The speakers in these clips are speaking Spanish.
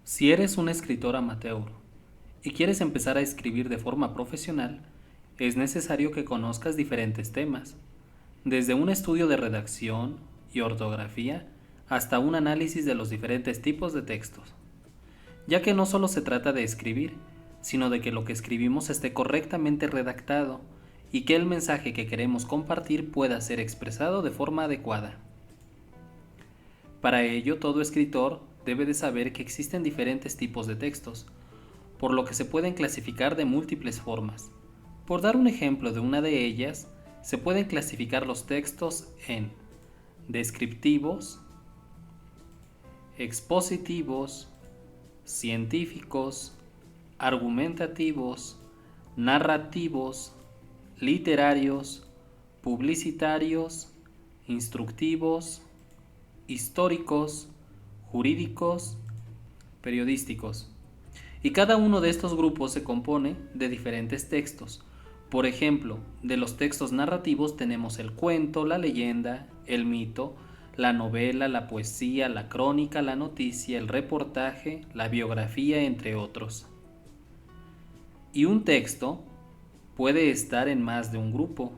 Si eres un escritor amateur y quieres empezar a escribir de forma profesional, es necesario que conozcas diferentes temas, desde un estudio de redacción y ortografía hasta un análisis de los diferentes tipos de textos, ya que no solo se trata de escribir, sino de que lo que escribimos esté correctamente redactado y que el mensaje que queremos compartir pueda ser expresado de forma adecuada. Para ello, todo escritor debe de saber que existen diferentes tipos de textos, por lo que se pueden clasificar de múltiples formas. Por dar un ejemplo de una de ellas, se pueden clasificar los textos en descriptivos, expositivos, científicos, argumentativos, narrativos, literarios, publicitarios, instructivos, históricos, jurídicos, periodísticos. Y cada uno de estos grupos se compone de diferentes textos. Por ejemplo, de los textos narrativos tenemos el cuento, la leyenda, el mito, la novela, la poesía, la crónica, la noticia, el reportaje, la biografía, entre otros. Y un texto puede estar en más de un grupo.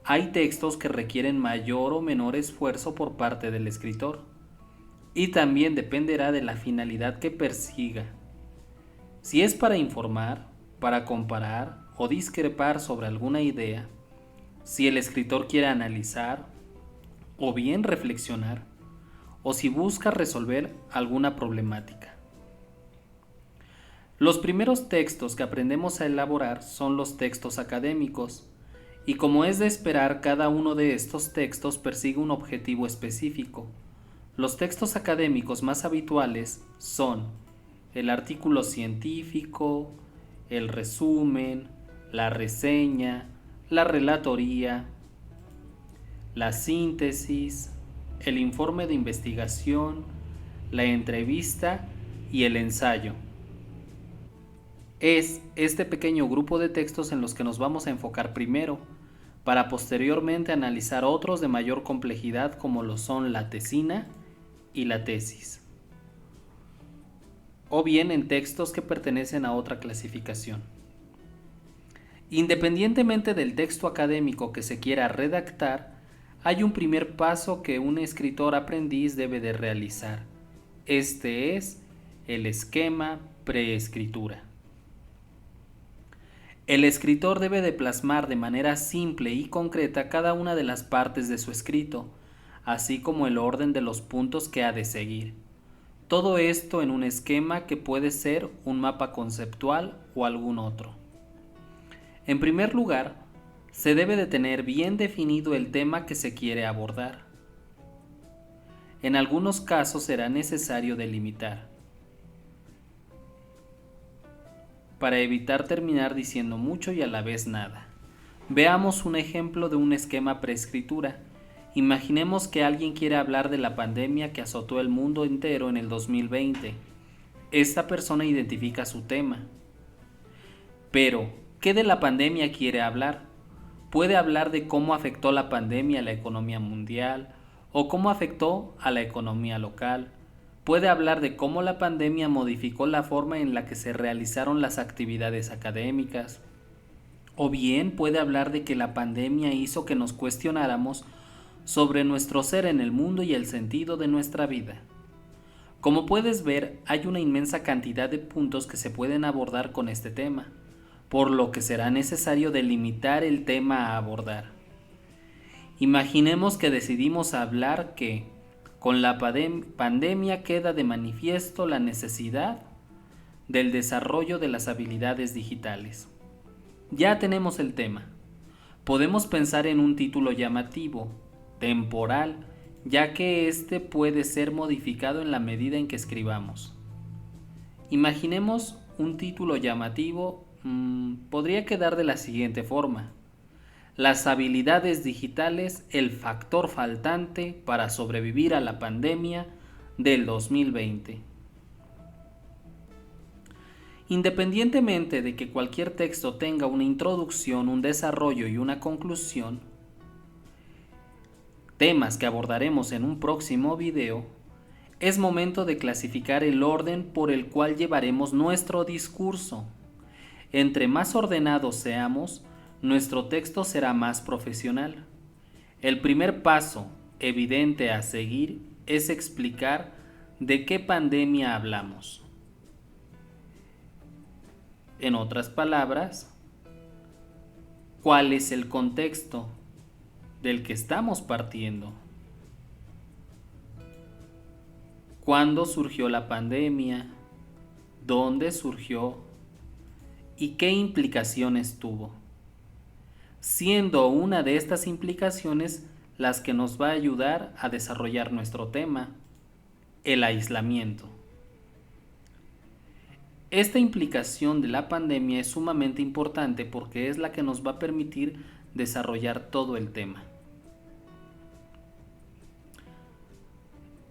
Hay textos que requieren mayor o menor esfuerzo por parte del escritor, y también dependerá de la finalidad que persiga. Si es para informar, para comparar o discrepar sobre alguna idea, si el escritor quiere analizar o bien reflexionar, o si busca resolver alguna problemática. Los primeros textos que aprendemos a elaborar son los textos académicos, y como es de esperar, cada uno de estos textos persigue un objetivo específico. Los textos académicos más habituales son el artículo científico, el resumen, la reseña, la relatoría, la síntesis, el informe de investigación, la entrevista y el ensayo. Es este pequeño grupo de textos en los que nos vamos a enfocar primero, para posteriormente analizar otros de mayor complejidad como lo son la tesina y la tesis, o bien en textos que pertenecen a otra clasificación. Independientemente del texto académico que se quiera redactar, hay un primer paso que un escritor aprendiz debe de realizar. Este es el esquema preescritura. El escritor debe de plasmar de manera simple y concreta cada una de las partes de su escrito, así como el orden de los puntos que ha de seguir. Todo esto en un esquema que puede ser un mapa conceptual o algún otro. En primer lugar, se debe de tener bien definido el tema que se quiere abordar. En algunos casos será necesario delimitar, para evitar terminar diciendo mucho y a la vez nada. Veamos un ejemplo de un esquema preescritura. Imaginemos que alguien quiere hablar de la pandemia que azotó el mundo entero en el 2020. Esta persona identifica su tema. Pero, ¿qué de la pandemia quiere hablar? Puede hablar de cómo afectó la pandemia a la economía mundial o cómo afectó a la economía local. Puede hablar de cómo la pandemia modificó la forma en la que se realizaron las actividades académicas. O bien puede hablar de que la pandemia hizo que nos cuestionáramos sobre nuestro ser en el mundo y el sentido de nuestra vida. Como puedes ver, hay una inmensa cantidad de puntos que se pueden abordar con este tema, por lo que será necesario delimitar el tema a abordar. Imaginemos que decidimos hablar que con la pandemia queda de manifiesto la necesidad del desarrollo de las habilidades digitales. Ya tenemos el tema. Podemos pensar en un título llamativo, temporal, ya que este puede ser modificado en la medida en que escribamos. Imaginemos un título llamativo, podría quedar de la siguiente forma: las habilidades digitales, el factor faltante para sobrevivir a la pandemia del 2020. Independientemente de que cualquier texto tenga una introducción, un desarrollo y una conclusión, temas que abordaremos en un próximo video, Es momento de clasificar el orden por el cual llevaremos nuestro discurso. Entre más ordenados seamos, nuestro texto será más profesional. El primer paso evidente a seguir es explicar de qué pandemia hablamos. En otras palabras, ¿cuál es el contexto del que estamos partiendo? ¿Cuándo surgió la pandemia? ¿Dónde surgió? ¿Y qué implicaciones tuvo? Siendo una de estas implicaciones las que nos va a ayudar a desarrollar nuestro tema, el aislamiento. Esta implicación de la pandemia es sumamente importante porque es la que nos va a permitir desarrollar todo el tema.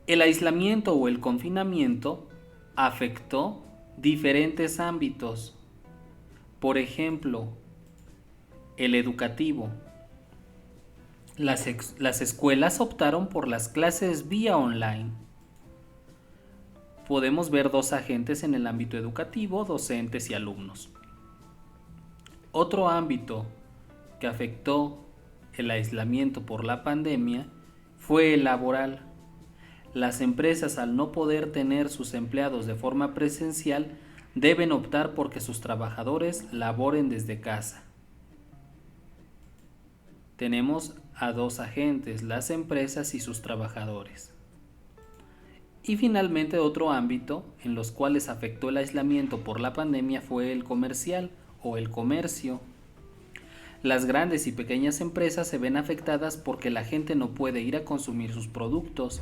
El aislamiento o el confinamiento afectó diferentes ámbitos. Por ejemplo, el educativo. Las escuelas optaron por las clases vía online. Podemos ver dos agentes en el ámbito educativo, docentes y alumnos. Otro ámbito que afectó el aislamiento por la pandemia fue el laboral. Las empresas, al no poder tener sus empleados de forma presencial, deben optar por que sus trabajadores laboren desde casa. Tenemos a dos agentes, las empresas y sus trabajadores. Y finalmente otro ámbito en los cuales afectó el aislamiento por la pandemia fue el comercial o el comercio. Las grandes y pequeñas empresas se ven afectadas porque la gente no puede ir a consumir sus productos.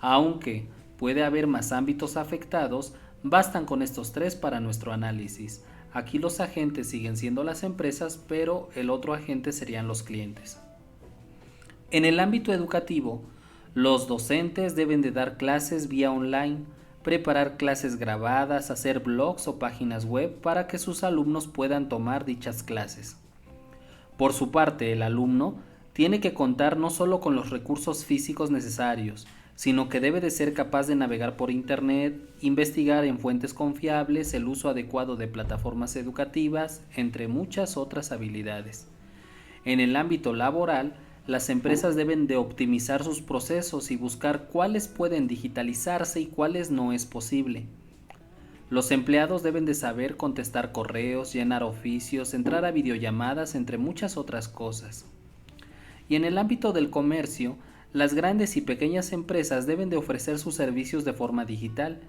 Aunque puede haber más ámbitos afectados, bastan con estos tres para nuestro análisis. Aquí los agentes siguen siendo las empresas, pero el otro agente serían los clientes. En el ámbito educativo, los docentes deben de dar clases vía online, preparar clases grabadas, hacer blogs o páginas web para que sus alumnos puedan tomar dichas clases. Por su parte, el alumno tiene que contar no solo con los recursos físicos necesarios, sino que debe de ser capaz de navegar por Internet, investigar en fuentes confiables, el uso adecuado de plataformas educativas, entre muchas otras habilidades. En el ámbito laboral, las empresas deben de optimizar sus procesos y buscar cuáles pueden digitalizarse y cuáles no es posible. Los empleados deben de saber contestar correos, llenar oficios, entrar a videollamadas, entre muchas otras cosas. Y en el ámbito del comercio, las grandes y pequeñas empresas deben de ofrecer sus servicios de forma digital,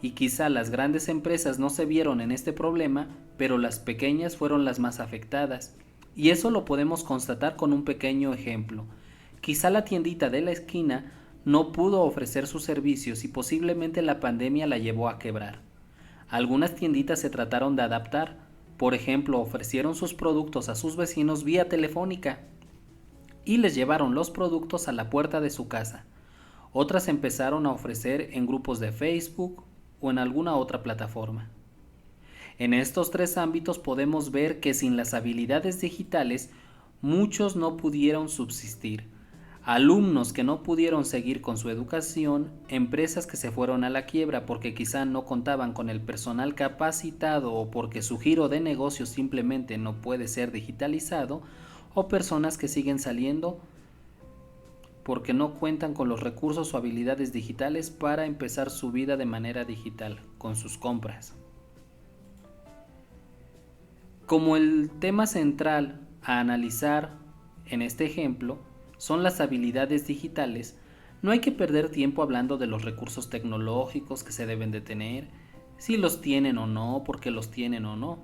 y quizá las grandes empresas no se vieron en este problema, pero las pequeñas fueron las más afectadas. Y eso lo podemos constatar con un pequeño ejemplo. Quizá la tiendita de la esquina no pudo ofrecer sus servicios y posiblemente la pandemia la llevó a quebrar. Algunas tienditas se trataron de adaptar, por ejemplo, ofrecieron sus productos a sus vecinos vía telefónica y les llevaron los productos a la puerta de su casa. Otras empezaron a ofrecer en grupos de Facebook o en alguna otra plataforma. En estos tres ámbitos podemos ver que sin las habilidades digitales, muchos no pudieron subsistir. Alumnos que no pudieron seguir con su educación, empresas que se fueron a la quiebra porque quizá no contaban con el personal capacitado o porque su giro de negocio simplemente no puede ser digitalizado, o personas que siguen saliendo porque no cuentan con los recursos o habilidades digitales para empezar su vida de manera digital, con sus compras. Como el tema central a analizar en este ejemplo son las habilidades digitales, no hay que perder tiempo hablando de los recursos tecnológicos que se deben de tener, si los tienen o no, por qué los tienen o no.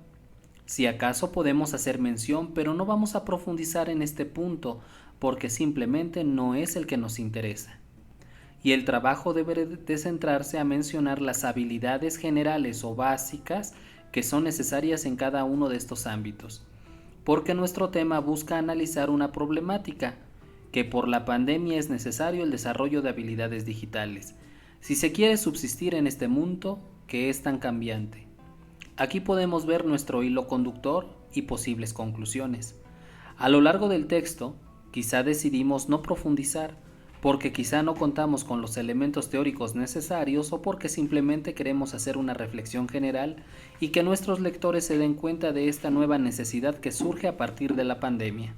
Si acaso podemos hacer mención, pero no vamos a profundizar en este punto, porque simplemente no es el que nos interesa. Y el trabajo debe de centrarse a mencionar las habilidades generales o básicas que son necesarias en cada uno de estos ámbitos, porque nuestro tema busca analizar una problemática, que por la pandemia es necesario el desarrollo de habilidades digitales, si se quiere subsistir en este mundo que es tan cambiante. Aquí podemos ver nuestro hilo conductor y posibles conclusiones. A lo largo del texto, quizá decidimos no profundizar, porque quizá no contamos con los elementos teóricos necesarios o porque simplemente queremos hacer una reflexión general y que nuestros lectores se den cuenta de esta nueva necesidad que surge a partir de la pandemia.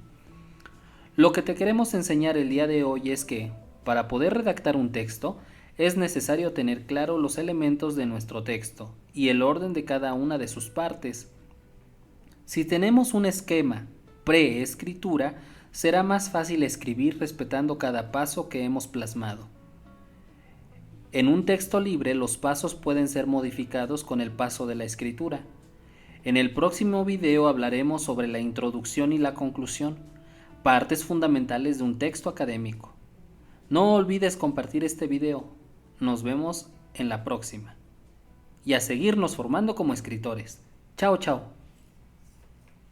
Lo que te queremos enseñar el día de hoy es que, para poder redactar un texto, es necesario tener claro los elementos de nuestro texto y el orden de cada una de sus partes. Si tenemos un esquema pre-escritura, será más fácil escribir respetando cada paso que hemos plasmado. En un texto libre, los pasos pueden ser modificados con el paso de la escritura. En el próximo video hablaremos sobre la introducción y la conclusión, partes fundamentales de un texto académico. No olvides compartir este video. Nos vemos en la próxima. Y a seguirnos formando como escritores. Chao, chao.